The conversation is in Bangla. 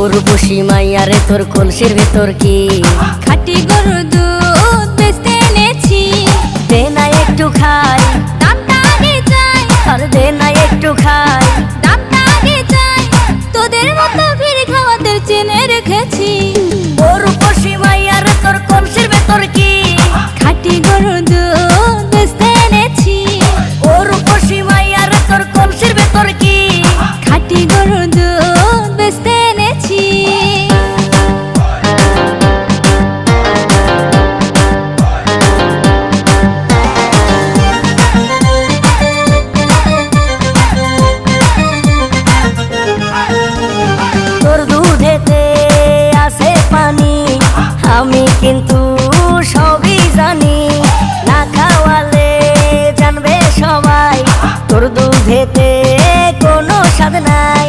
উর্বশী মাইয়ারে তোর কলসির ভেতর কি খাঁটি গরুর দুধ বেচতে এনেছি। দে না একটু খাই, দামটা আগে চাই, আর দে না একটু খাই। দামটা আগে চাই, তোদের মতো ভিড় খাওয়াদের চেনে রেখেছি। উর্বশী মাইয়ারে তোর কলসির ভেতর কি খাঁটি গরুর দুধ বেচতে এনেছি। উর্বশী মাইয়ারে তোর কলসির ভেতর কি খাঁটি গরুর দুধ বেচতে এনেছি। তোর দুধেতে আছে পানি, আমি কিন্তু সবই জানি। না খাওয়ালে জানবে সবাই তোর দুধেতে কোনো স্বাদ নাই।